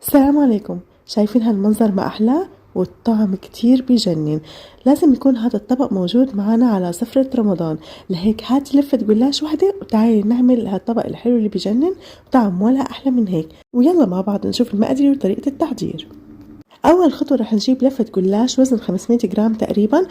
السلام عليكم. شايفين هالمنظر ما أحلاه والطعم كتير بيجنن. لازم يكون هذا الطبق موجود معنا على سفرة رمضان. لهيك هاتي لفة جلاش وحدة وتعالي نعمل هالطبق الحلو اللي بيجنن وطعم ولا أحلى من هيك. ويلا مع بعض نشوف المقادير وطريقة التحضير. أول خطوة رح نجيب لفة جلاش وزن 500 جرام تقريبا،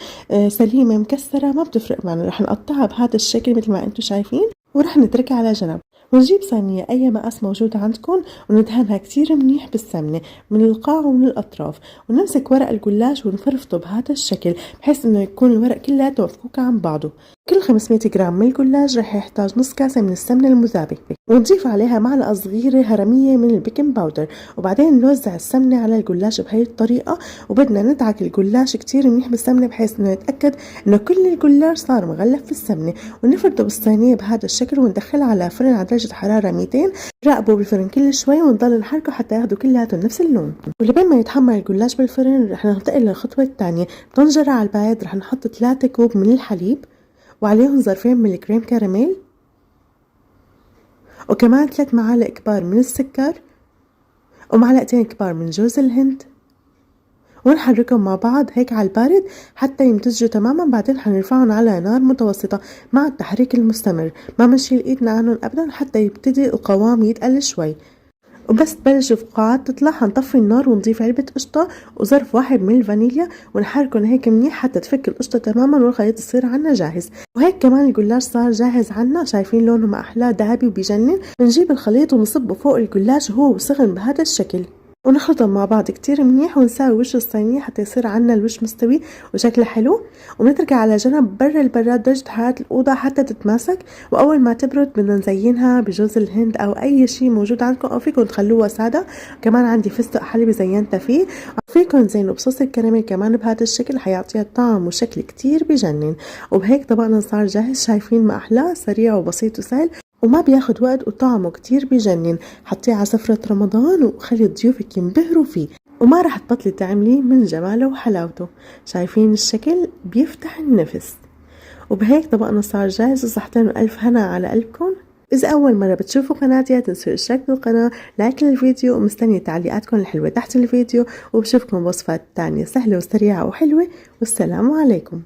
سليمة مكسرة ما بتفرق معنا. رح نقطعها بهذا الشكل مثل ما انتم شايفين ورح نتركها على جنب. ونجيب صينية أي مقاس موجود عندكم وندهنها كتير منيح بالسمنة من القاع ومن الأطراف، ونمسك ورق الجلاش ونفرفطه بهذا الشكل بحيث إنه يكون الورق كلياته مفكوك عن بعضه. كل 500 جرام من الجلاش رح يحتاج نص كاسة من السمنة المذابة، ونضيف عليها معلقة صغيرة هرمية من البيكنج باودر، وبعدين نوزع السمنة على الجلاش بهي الطريقة. وبدنا ندعك الجلاش كتير منيح بالسمنة بحيث إنه نتأكد إنه كل الجلاش صار مغلف في السمنة، ونفرده بالصينية بهذا الشكل وندخلها على فرن على درجة حرارة 200. راقبوا بالفرن كل شوي ونضل نحركه حتى ياخدوا كلياتهم نفس اللون. ولبين ما يتحمر الجلاش بالفرن رح ننتقل للخطوة الثانية. طنجرة على البارد رح نحط 3 كوب من الحليب وعليهم ظرفين من الكريم كراميل، وكمان 3 معالق كبار من السكر، ومعلقتين كبار من جوز الهند، ونحركهم مع بعض هيك على البارد حتى يمتزجوا تماما. بعدين حنرفعهم على نار متوسطة مع التحريك المستمر، ما بنشيل ايدنا عنهم ابدا حتى يبتدي القوام يتقل شوي. وبس تبلش الفقاعات تطلع حنطفي النار ونضيف علبة قشطة وظرف واحد من الفانيليا ونحركهم هيك منيح حتى تفك القشطة تماما والخليط يصير عنا جاهز. وهيك كمان الجلاش صار جاهز عنا. شايفين لونه ما أحلاه ذهبي وبيجنن. بنجيب الخليط ونصبه فوق الجلاش وهو سخن بهذا الشكل ونخلطهم مع بعض كتير منيح ونساوي وش الصينية حتى يصير عنا الوش مستوي وشكله حلو. ونتركها على جنب برا البراد درجة حرارة الأوضة حتى تتماسك. وأول ما تبرد بدنا نزينها بجوز الهند أو أي شي موجود عندكم، أو فيكم تخلوها سادة. كمان عندي فستق حلبي زينتها فيه. فيكم تزينوا بصوص الكراميل كمان بهذا الشكل حيعطيها طعم وشكل كتير بجنن. وبهيك طبقنا صار جاهز. شايفين ما أحلاه، سريع وبسيط وسهل وما بياخد وقت وطعمه كتير بيجنن. حطيه على سفرة رمضان وخلي ضيوفك ينبهروا فيه وما رح تبطلي تعمليه من جماله وحلاوته. شايفين الشكل بيفتح النفس. وبهيك طبقنا صار جاهز. وصحتين وألف هنا على قلبكم. إذا أول مرة بتشوفوا قناتي تنسوا الاشتراك بالقناة، لايك للفيديو، ومستنية تعليقاتكم الحلوة تحت الفيديو. وبشوفكم بوصفات تانية سهلة وسريعة وحلوة. والسلام عليكم.